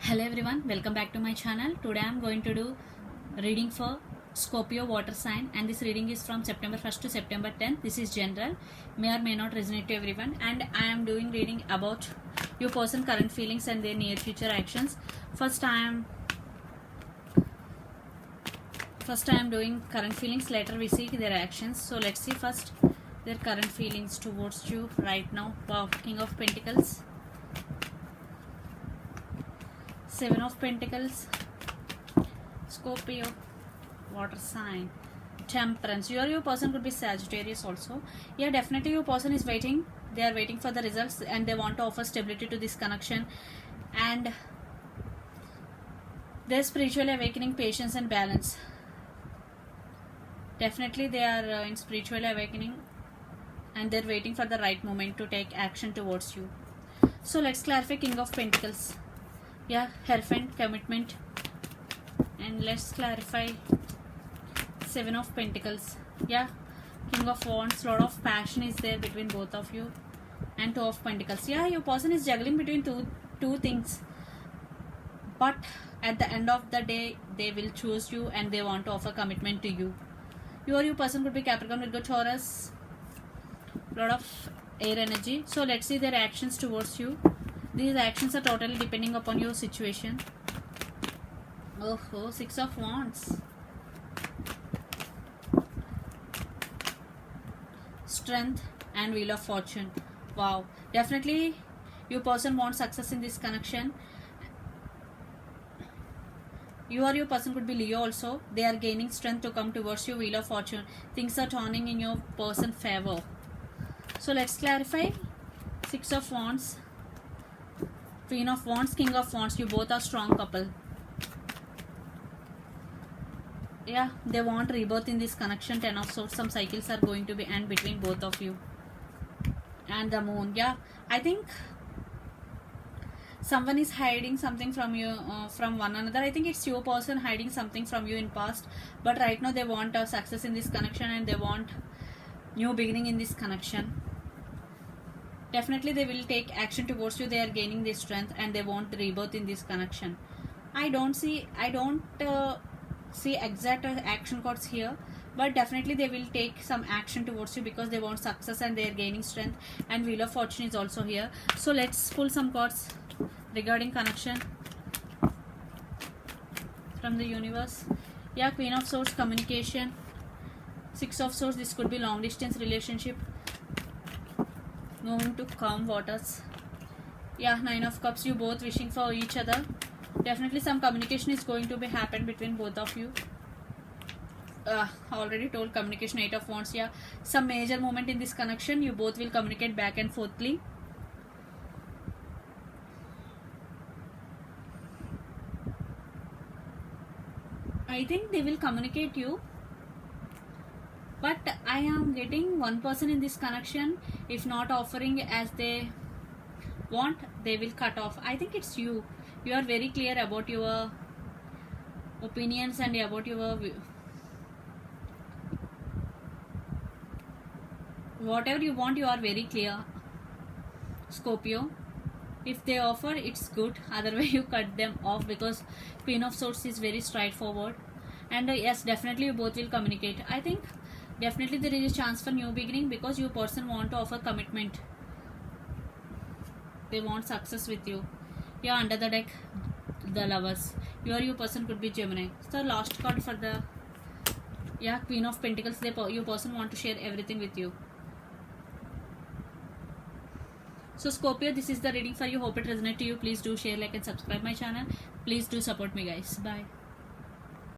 Hello everyone, welcome back to my channel. Today I am going to do reading for Scorpio water sign, and this reading is from September 1st to September 10th. This is general, may or may not resonate to everyone, and I am doing reading about your person current feelings and their near future actions. First I am doing current feelings, later we see their actions. So let's see first their current feelings towards you right now. Wow, King of Pentacles, Seven of Pentacles, Scorpio water sign, Temperance. Your person could be Sagittarius also. Yeah, definitely your person is waiting. They are waiting for the results and they want to offer stability to this connection, and their spiritual awakening, patience and balance. Definitely they are in spiritual awakening and they're waiting for the right moment to take action towards you. So let's clarify King of Pentacles. Yeah, Hierophant, commitment. And let's clarify Seven of Pentacles. Yeah, King of Wands, lot of passion is there between both of you. And Two of Pentacles. Yeah, your person is juggling between two things, but at the end of the day they will choose you and they want to offer commitment to you. Your person could be Capricorn, Virgo, Taurus, lot of air energy. So let's see their actions towards you. These actions are totally depending upon your situation. Oh, Six of Wands, Strength and Wheel of Fortune. Wow, definitely your person wants success in this connection. Your person could be Leo also. They are gaining strength to come towards you. Wheel of Fortune, things are turning in your person favor. So let's clarify Six of Wands, Queen of Wands, King of Wands. You both are strong couple. Yeah, they want rebirth in this connection. Ten of Swords, some cycles are going to be end between both of you. And the Moon. Yeah, I think someone is hiding something from you, from one another. I think it's your person hiding something from you in past, but right now they want a success in this connection and they want new beginning in this connection. Definitely they will take action towards you. They are gaining their strength and they want rebirth in this connection. I don't see exact action cards here, but definitely they will take some action towards you because they want success and they are gaining strength. And Wheel of Fortune is also here. So let's pull some cards regarding connection from the universe. Yeah, Queen of Swords, communication. Six of Swords, this could be long distance relationship, moving to calm waters. Yeah, Nine of Cups, you both wishing for each other. Definitely some communication is going to be happen between both of you. Already told communication. Eight of Wands. Yeah, some major moment in this connection. You both will communicate back and forthly. I think they will communicate you, but I am getting one person in this connection, if not offering as they want, they will cut off. I think it's you. You are very clear about your opinions and about your whatever you want. You are very clear, Scorpio. If they offer, it's good, otherwise you cut them off, because Queen of Swords is very straightforward. And yes, definitely you both will communicate. I think definitely there is a chance for new beginning because your person want to offer commitment. They want success with you. Yeah, under the deck, the Lovers. Your person could be Gemini. So last card for the Queen of Pentacles. Your person want to share everything with you. So Scorpio, this is the reading for you. Hope it resonates to you. Please do share, like and subscribe my channel. Please do support me guys. Bye.